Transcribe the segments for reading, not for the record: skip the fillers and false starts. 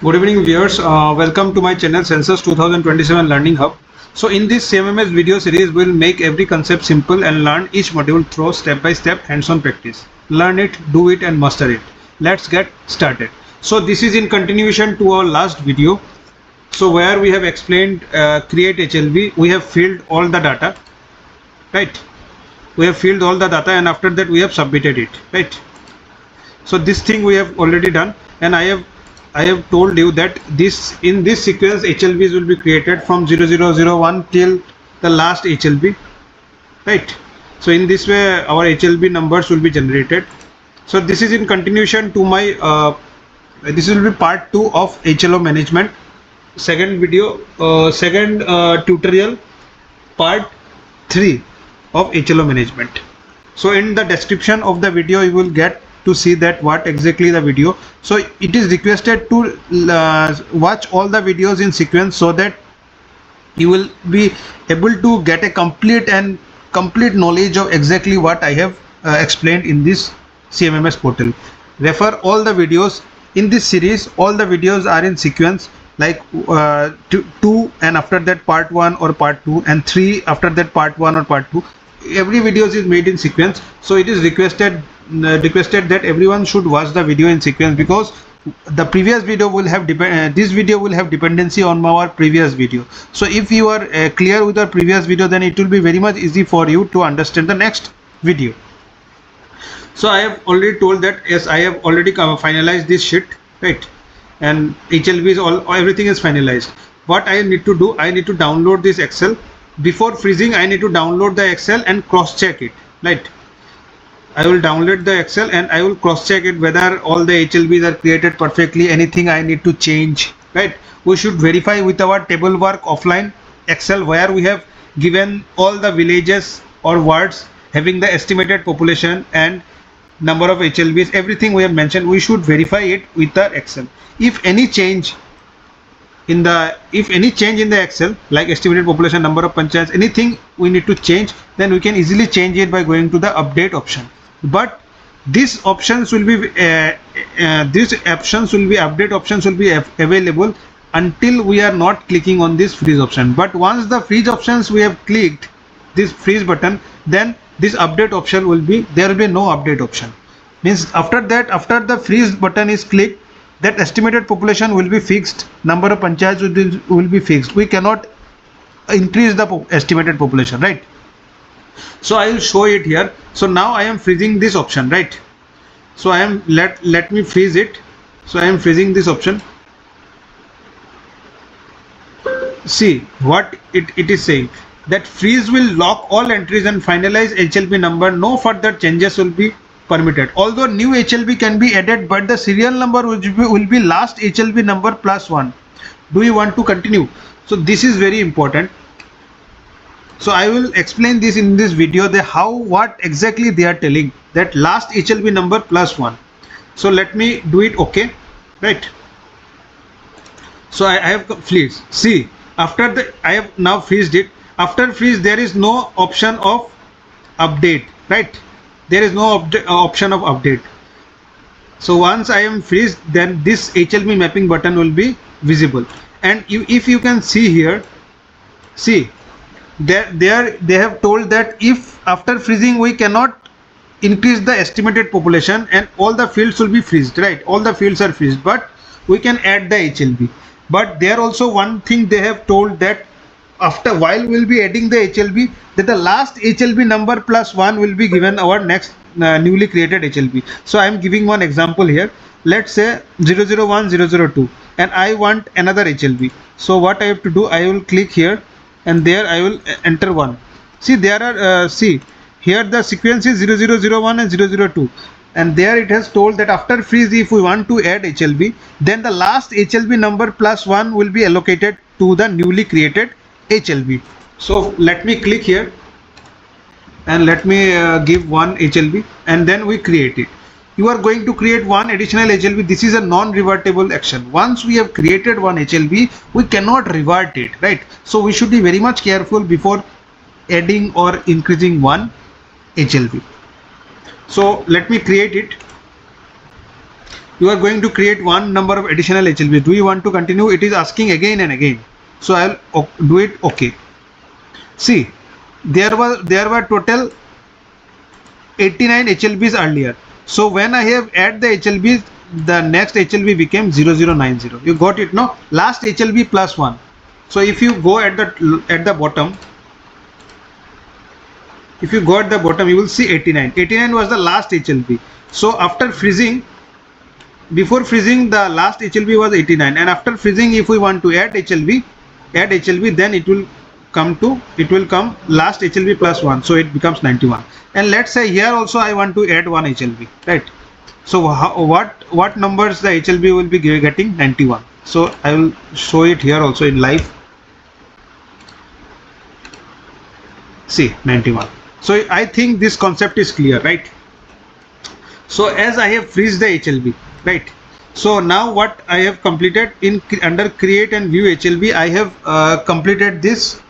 Good evening viewers, welcome to my channel Census 2027 Learning Hub. So in this CMMS video series, we'll make every concept simple and learn each module through step-by-step hands-on practice. Learn it, do it and master it. Let's get started. So this is in continuation to our last video. So where we have explained create HLB, we have filled all the data, right? We have filled all the data and after that we have submitted it, right? So this thing we have already done, and I have told you that in this sequence HLBs will be created from 0001 till the last HLB, right? So in this way our HLB numbers will be generated. So this is in continuation to my this will be part 2 of HLO management, second video, tutorial, part 3 of HLO management. So in the description of the video you will get to see that what exactly the video. So it is requested to watch all the videos in sequence so that you will be able to get a complete knowledge of exactly what I have explained in this CMMS portal. Refer all the videos in this series. All the videos are in sequence, like 2 and after that part 1 or part 2, and 3 after that part 1 or part 2. Every video is made in sequence, so it is requested that everyone should watch the video in sequence, because the previous video will have this video will have dependency on our previous video. So if you are clear with our previous video, then it will be very much easy for you to understand the next video. So I have already told that yes, I have already finalized this sheet, right? And HLB is everything is finalized. What I need to do, I need to download this Excel. Before freezing, I need to download the Excel and cross check it, right? I will download the Excel and I will cross check it whether all the HLBs are created perfectly, anything I need to change, right? We should verify with our table work offline Excel, where we have given all the villages or wards having the estimated population and number of HLBs, everything we have mentioned. We should verify it with the Excel. If any change in the Excel, like estimated population, number of panchayats, anything we need to change, then we can easily change it by going to the update option. But these options will be update options will be available until we are not clicking on this freeze option. But once the freeze options we have clicked this freeze button, then this update option will be, there will be no update option. Means after that, after the freeze button is clicked, that estimated population will be fixed, number of panchayats will be fixed. We cannot increase the estimated population, right? So I will show it here. So now I am freezing this option, right? So I am let me freeze it. So I am freezing this option. See what it is saying, that freeze will lock all entries and finalize HLB number. No further changes will be permitted. Although new HLB can be added, but the serial number will be last HLB number plus 1. Do you want to continue? So this is very important. So I will explain this in this video, what exactly they are telling, that last HLB number plus 1. So let me do it, okay, right? So I have freeze. See, after I have now freezed it. After freeze, there is no option of update, right? There is no option of update. So once I am freezed, then this HLB mapping button will be visible. And if you can see here, see, they have told that if after freezing we cannot increase the estimated population, and all the fields will be freezed, right? All the fields are freezed, but we can add the HLB. But there also one thing they have told, that after while we'll be adding the HLB, that the last HLB number plus 1 will be given our next newly created HLB. So I am giving one example here. Let's say 001 002, and I want another HLB. So what I have to do, I will click here and there I will enter 1. See, there are see here the sequence is 0001 and 002, and there it has told that after freeze, if we want to add HLB, then the last HLB number plus 1 will be allocated to the newly created HLB. So let me click here and let me give one HLB, and then we create it. You are going to create one additional HLB. This is a non-revertible action. Once we have created one HLB, we cannot revert it, right? So we should be very much careful before adding or increasing one HLB. So let me create it. you are going to create one number of additional HLB. Do you want to continue? It is asking again and again. So I'll do it. Okay. See, there were total 89 HLBs earlier. So when I have add the HLBs, the next HLB became 0090. You got it, no? Last HLB plus 1. So if you go at the bottom, if you go at the bottom, you will see 89. 89 was the last HLB. So after freezing, before freezing, the last HLB was 89, and after freezing, if we want to add HLB, then it will come last HLB plus 1, so it becomes 91. And let's say here also I want to add one HLB, right? So what numbers the HLB will be getting? 91. So I will show it here also in live. See, 91. So I think this concept is clear, right? So as I have freeze the HLB, right? So now what I have completed under create and view HLB, I have completed this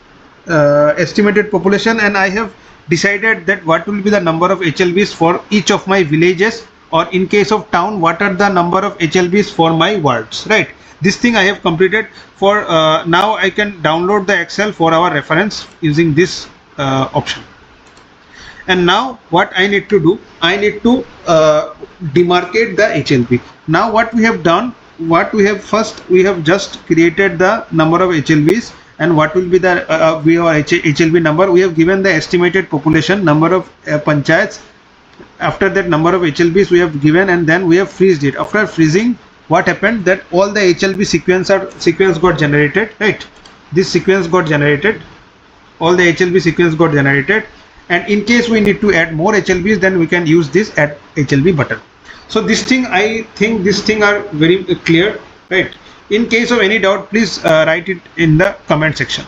estimated population, and I have decided that what will be the number of HLBs for each of my villages, or in case of town, what are the number of HLBs for my wards, right? This thing I have completed. For now I can download the Excel for our reference using this option. And now what I need to do, I need to demarcate the HLB. Now what we have done, we have just created the number of HLBs, and what will be the HLB number. We have given the estimated population, number of panchayats. After that, number of HLBs we have given, and then we have freezed it. After freezing, what happened, that all the HLB sequence got generated, right? This sequence got generated, all the HLB sequence got generated, and in case we need to add more HLBs, then we can use this add HLB button. So this thing, I think this thing are very clear, right? In case of any doubt, please write it in the comment section.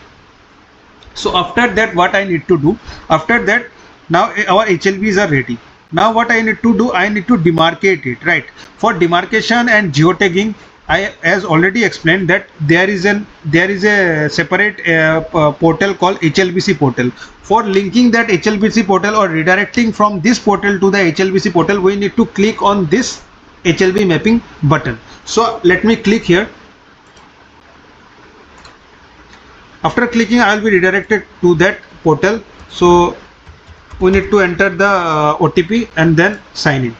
So after that, what I need to do, after that, now our HLBs are ready. Now what I need to do, I need to demarcate it, right? For demarcation and geotagging, I as already explained that there is a separate portal called HLBC portal. For linking that HLBC portal or redirecting from this portal to the HLBC portal, we need to click on this HLB mapping button. So let me click here. After clicking, I will be redirected to that portal. So we need to enter the OTP and then sign in.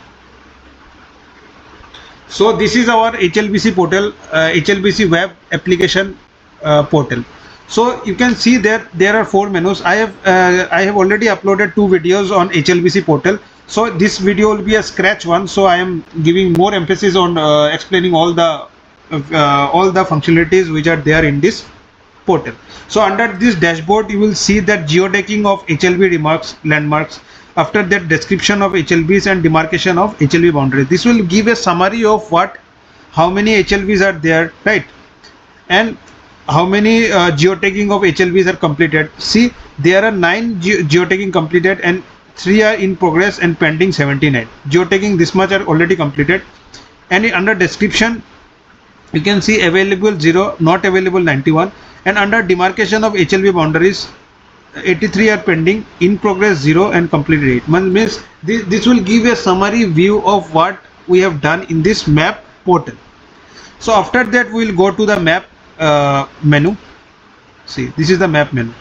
So this is our HLBC portal, HLBC web application portal. So you can see there are 4 menus. I have already uploaded 2 videos on HLBC portal. So this video will be a scratch one. So I am giving more emphasis on explaining all the functionalities which are there in this portal. So under this dashboard, you will see that geotagging of HLB landmarks. After that, description of HLBs and demarcation of HLB boundaries. This will give a summary of how many HLBs are there, right? And how many geotagging of HLBs are completed. See, there are 9 geotagging completed and 3 are in progress and pending 79. Geotagging this much are already completed. And under description, you can see available 0, not available 91. And under demarcation of HLB boundaries, 83 are pending, in progress 0, and completed 8. Means this will give a summary view of what we have done in this map portal. So after that, we will go to the map menu. See, this is the map menu.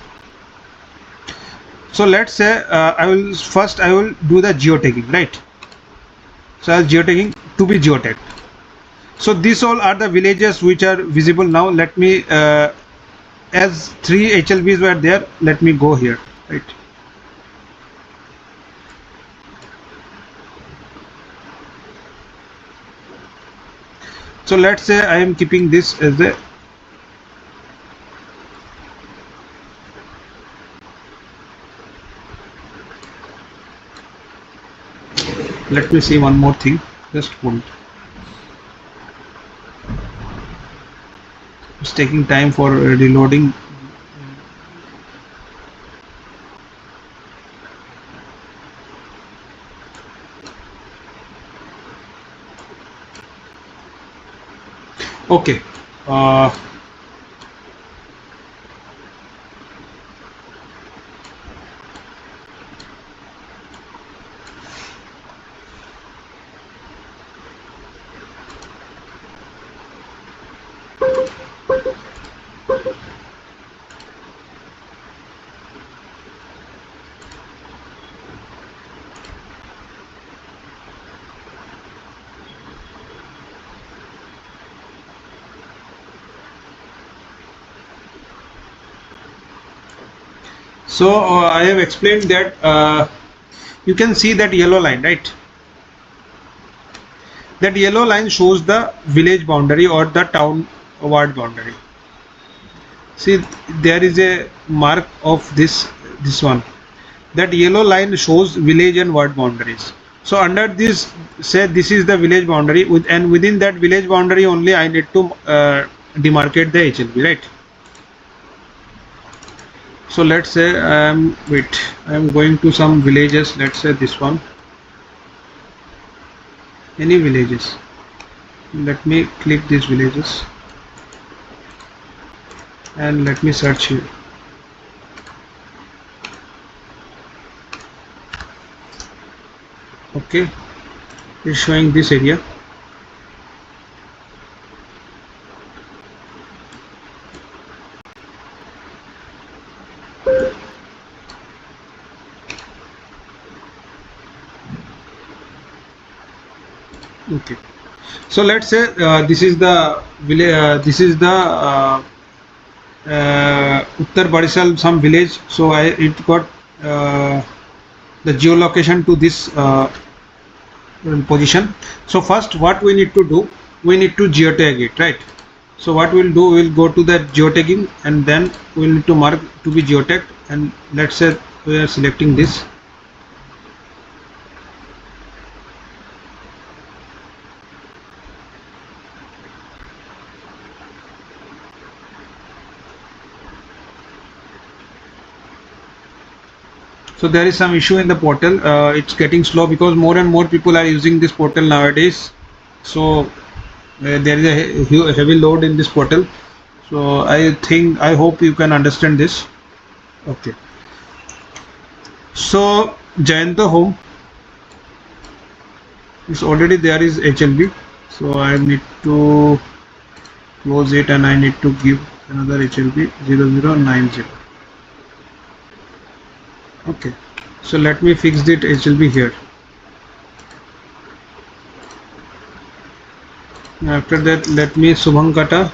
So let's say I will do the geotagging, right? So I'll geotagging to be geotagged. So these all are the villages which are visible now. Let me as 3 HLBs were there, let me go here, right? So let's say I am keeping this as a let me see one more thing, just hold. It's taking time for reloading. Okay. So I have explained that you can see that yellow line, right? That yellow line shows the village boundary or the town ward boundary. See, there is a mark of this one. That yellow line shows village and ward boundaries. So under this, say this is the village boundary, and within that village boundary only I need to demarcate the HLB, right? So let's say I am going to some villages. Let's say this one. Any villages. Let me click these villages and let me search here. Okay, it's showing this area. Okay, so let's say this is the village. This is the Uttar Barisal, some village. So it got the geolocation to this position. So first, what we need to do, we need to geotag it, right? So what we'll do, we'll go to the geotagging, and then we'll need to mark to be geotagged. And let's say we are selecting this. So there is some issue in the portal. It's getting slow because more and more people are using this portal nowadays. So there is a heavy load in this portal. So I hope you can understand this. Okay. So Jayanta home is already there is HLB. So I need to close it and I need to give another HLB 0090. Okay, so let me fix it HLB here. After that, let me Subhankata,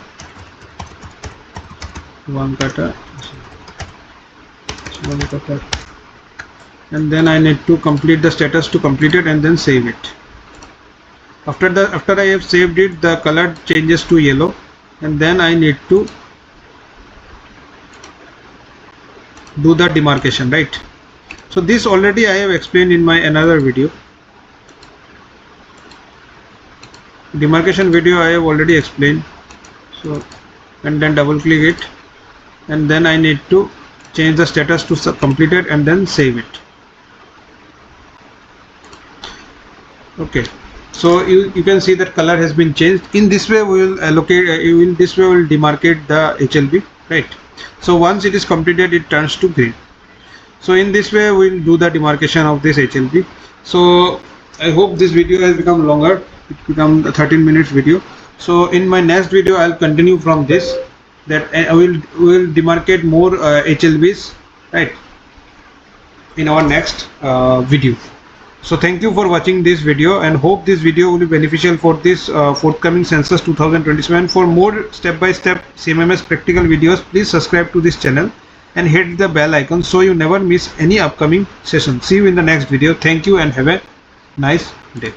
and then I need to complete the status to complete it and then save it. After I have saved it, the color changes to yellow, and then I need to do the demarcation, right? So this already I have explained in my another video. Demarcation video I have already explained. So, and then double click it, and then I need to change the status to completed and then save it. Okay, so you can see that color has been changed. In this way we will allocate, in this way we will demarcate the HLB, right? So once it is completed, it turns to green. So in this way we will do the demarcation of this HLB. So I hope this video has become longer. It become a 13 minutes video. So in my next video I'll continue from this, that I will demarcate more HLBs, right, in our next video. So thank you for watching this video, and hope this video will be beneficial for this forthcoming Census 2027. For more step-by-step CMMS practical videos, please subscribe to this channel and hit the bell icon so you never miss any upcoming session. See you in the next video. Thank you and have a nice day.